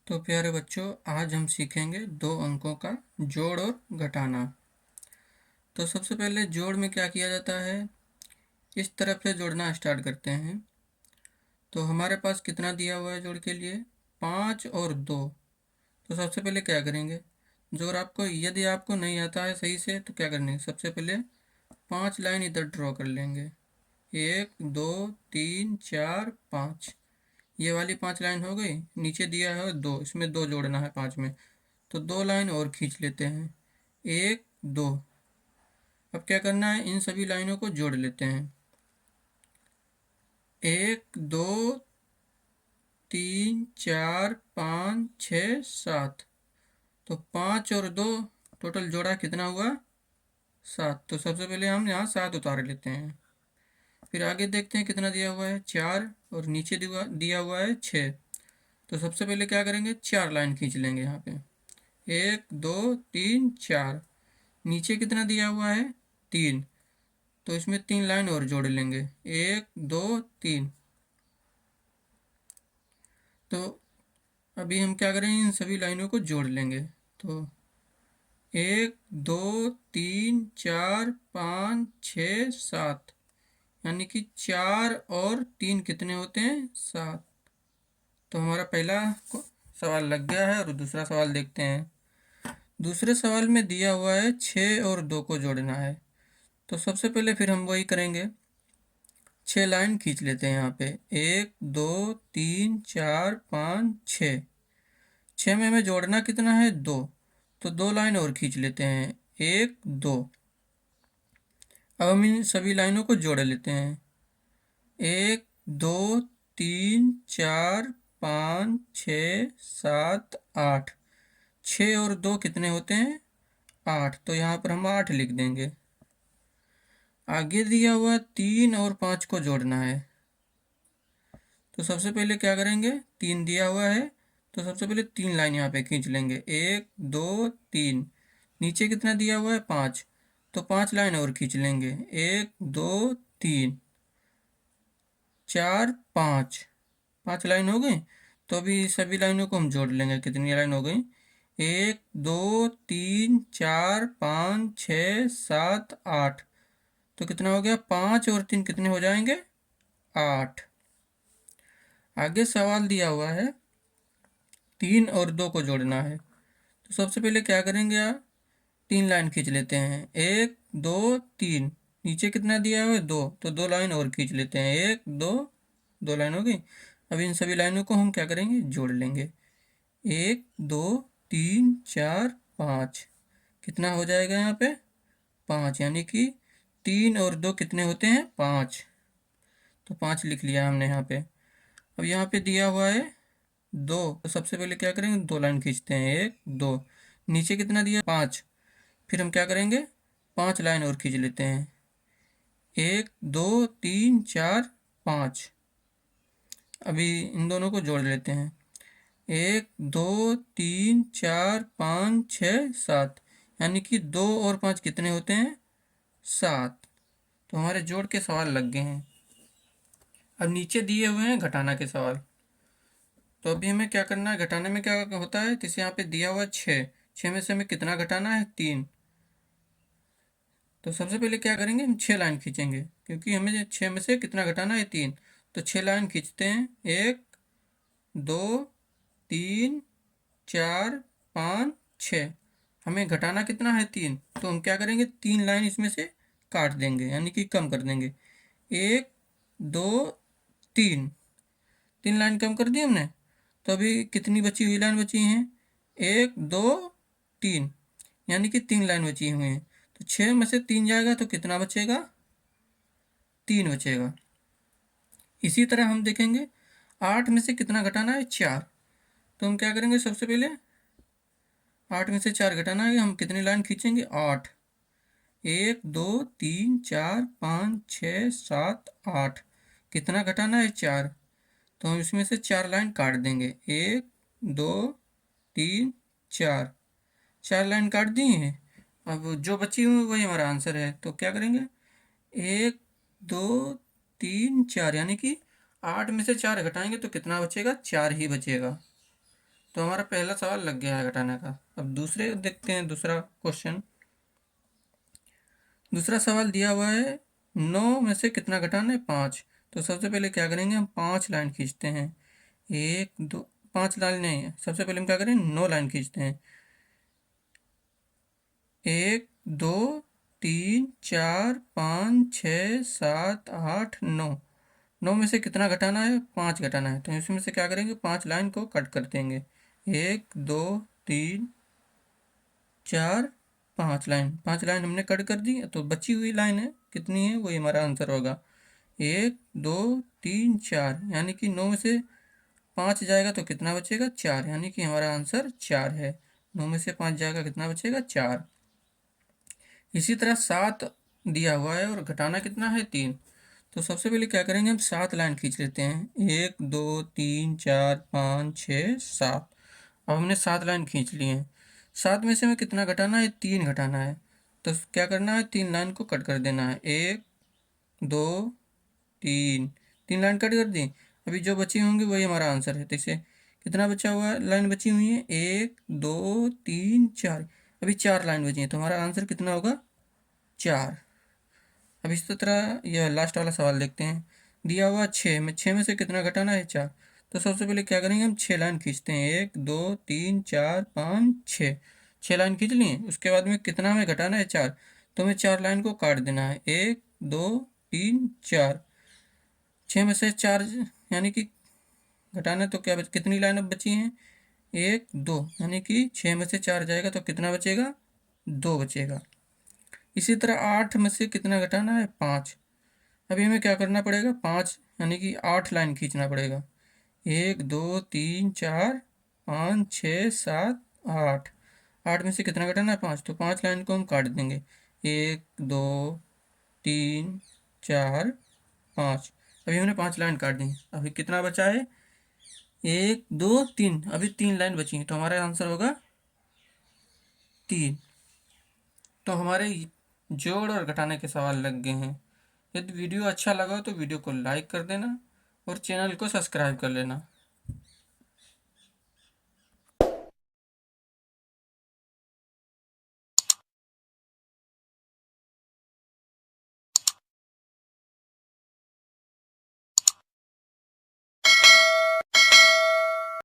तो प्यारे बच्चों, आज हम सीखेंगे दो अंकों का जोड़ और घटाना। तो सबसे पहले जोड़ में क्या किया जाता है, इस तरफ से जोड़ना स्टार्ट करते हैं। तो हमारे पास कितना दिया हुआ है जोड़ के लिए, 5 और 2। तो सबसे पहले क्या करेंगे, जोड़ आपको यदि आपको नहीं आता है सही से तो क्या करेंगे, सबसे पहले 5 लाइन इधर ड्रॉ कर लेंगे। 1 2 3 4 5, ये वाली 5 लाइन हो गई। नीचे दिया है 2, इसमें 2 जोड़ना है 5 में, तो 2 लाइन और खींच लेते हैं, 1 2। अब क्या करना है, इन सभी लाइनों को जोड़ लेते हैं। 1 2 3 4 5 6 7, तो 5 और 2 टोटल जोड़ा कितना हुआ, 7। तो सबसे पहले हम यहाँ 7 उतार लेते हैं। फिर आगे देखते हैं कितना दिया हुआ है, 4, और नीचे दिया हुआ है 6। तो सबसे पहले क्या करेंगे, 4 लाइन खींच लेंगे यहाँ पे, 1 2 3 4। नीचे कितना दिया हुआ है, 3, तो इसमें 3 लाइन और जोड़ लेंगे, 1 2 3। तो अभी हम क्या करेंगे, इन सभी लाइनों को जोड़ लेंगे। तो 1 2 3 4 5 6 7, यानी कि 4 और 3 कितने होते हैं, 7। तो हमारा पहला सवाल लग गया है। और दूसरा सवाल देखते हैं। दूसरे सवाल में दिया हुआ है 6 और 2 को जोड़ना है। तो सबसे पहले फिर हम वही करेंगे, 6 लाइन खींच लेते हैं यहाँ पे, 1 2 3 4 5 6। 6 में हमें जोड़ना कितना है, 2, तो 2 लाइन और खींच लेते हैं, 1 2। अब हम इन सभी लाइनों को जोड़ लेते हैं, 1 2 3 4 5 6 7 8। 6 और 2 कितने होते हैं, 8, तो यहाँ पर हम 8 लिख देंगे। आगे दिया हुआ 3 और 5 को जोड़ना है। तो सबसे पहले क्या करेंगे, 3 दिया हुआ है, तो सबसे पहले 3 लाइन यहाँ पे खींच लेंगे, 1 2 3। नीचे कितना दिया हुआ है, 5, तो 5 लाइन और खींच लेंगे, 1 2 3 4 5। 5 लाइन हो गई। तो अभी सभी लाइनों को हम जोड़ लेंगे, कितनी लाइन हो गई, 1 2 3 4 5 6 7 8। तो कितना हो गया, 5 और 3 कितने हो जाएंगे, 8। आगे सवाल दिया हुआ है 3 और 2 को जोड़ना है। तो सबसे पहले क्या करेंगे, आप 3 लाइन खींच लेते हैं, 1 2 3। नीचे कितना दिया हुआ है, 2, तो 2 लाइन और खींच लेते हैं, 1 2। 2 लाइन हो गई। अब इन सभी लाइनों को हम क्या करेंगे, जोड़ लेंगे, 1 2 3 4 5। कितना हो जाएगा यहाँ पे, 5, यानी कि 3 और 2 कितने होते हैं, 5। तो 5 लिख लिया हमने यहाँ पे। अब यहाँ पे दिया हुआ है 2, तो सबसे पहले क्या करेंगे, 2 लाइन खींचते हैं, 1 2। नीचे कितना दिया, 5। फिर हम क्या करेंगे, 5 लाइन और खींच लेते हैं, 1 2 3 4 5। अभी इन दोनों को जोड़ लेते हैं, 1 2 3 4 5 6 7, यानी कि 2 और 5 कितने होते हैं, 7। तो हमारे जोड़ के सवाल लग गए हैं। अब नीचे दिए हुए हैं घटाना के सवाल। तो अभी हमें क्या करना है, घटाने में क्या होता है, जैसे यहाँ पे दिया हुआ 6, 6 में से हमें कितना घटाना है, 3। तो सबसे पहले क्या करेंगे, हम 6 लाइन खींचेंगे, क्योंकि हमें 6 में से कितना घटाना है, 3। तो 6 लाइन खींचते हैं, 1 2 3 4 5 6। हमें घटाना कितना है, 3। तो हम क्या करेंगे, 3 लाइन इसमें से काट देंगे, यानी कि कम कर देंगे, 1 2 3। 3 लाइन कम कर दी हमने। तो अभी कितनी बची हुई लाइन बची हैं, 1 2 3, यानी कि 3 लाइन बची हुई हैं। तो 6 में से 3 जाएगा तो कितना बचेगा, 3 बचेगा। इसी तरह हम देखेंगे 8 में से कितना घटाना है, 4। तो हम क्या करेंगे, सबसे पहले 8 में से 4 घटाना है, हम कितनी लाइन खींचेंगे, 8। 1 2 3 4 5 6 7 8। कितना घटाना है, 4। तो हम इसमें से 4 लाइन काट देंगे, 1 2 3 4। 4 लाइन काट दी हैं। अब जो बची हुई वही हमारा आंसर है। तो क्या करेंगे, 1 2 3 4, यानी कि 8 में से 4 घटाएंगे तो कितना बचेगा, 4 ही बचेगा। तो हमारा पहला सवाल लग गया है घटाने का। अब दूसरे देखते हैं, दूसरा क्वेश्चन। दूसरा सवाल दिया हुआ है 9 में से कितना घटाना है, 5। तो सबसे पहले क्या करेंगे, हम 5 लाइन खींचते हैं। 1 2, 5 लाइन नहीं है, सबसे पहले हम क्या करें, 9 लाइन खींचते हैं। 1 2 3 4 5 6 7 8 9। 9 में से कितना घटाना है, 5 घटाना है। तो इसमें से क्या करेंगे, 5 लाइन को कट कर देंगे। 1 2 3 4 5 लाइन हमने कट कर दी। तो बची हुई लाइन है कितनी है, वही हमारा आंसर होगा। 1 2 3 4, यानी कि 9 में से 5 जाएगा तो कितना बचेगा, 4, यानी कि हमारा आंसर 4 है। 9 में से 5 जाएगा, कितना बचेगा, 4। इसी तरह 7 दिया हुआ है और घटाना कितना है, 3। तो सबसे पहले क्या करेंगे, हम 7 लाइन खींच लेते हैं। 1 2 3 4 5 6 7। अब हमने 7 लाइन खींच ली हैं। 7 में से हमें कितना घटाना है, 3 घटाना है। तो क्या करना है, 3 लाइन को कट कर देना है। 1 2 3, 3 लाइन कट कर दी। अभी जो बची होंगी वही हमारा आंसर है। तो इसे कितना बचा हुआ है, लाइन बची हुई है, 1 2 3 4। अभी 4 लाइन बची है, तो हमारा आंसर कितना होगा, 4। अब इसी तरह यह लास्ट वाला सवाल देखते हैं। दिया हुआ 6 में से कितना घटाना है, 4। तो सबसे पहले क्या करेंगे, हम 6 लाइन खींचते हैं। 1 2 3 4 5 6, 6 लाइन खींच लिए। उसके बाद में कितना हमें घटाना है, 4। तो हमें 4 लाइन को काट देना है। 1 2 3 4। 6 में से 4 यानी कि घटाना, तो क्या कितनी लाइन अब बची हैं, 1 2, यानी कि 6 में से 4 जाएगा तो कितना बचेगा, 2 बचेगा। इसी तरह 8 में से कितना घटाना है, 5। अभी हमें क्या करना पड़ेगा, 5 यानी कि 8 लाइन खींचना पड़ेगा। 1 2 3 4 5 6 7 8। 8 में से कितना घटाना है, 5। तो 5 लाइन को हम काट देंगे। 1 2 3 4 5। अभी हमने 5 लाइन काट दी। अभी कितना बचा है, 1 2 3। अभी 3 लाइन बची हैं, तो हमारा आंसर होगा 3। तो हमारे जोड़ और घटाने के सवाल लग गए हैं। यदि वीडियो अच्छा लगा हो तो वीडियो को लाइक कर देना और चैनल को सब्सक्राइब कर लेना।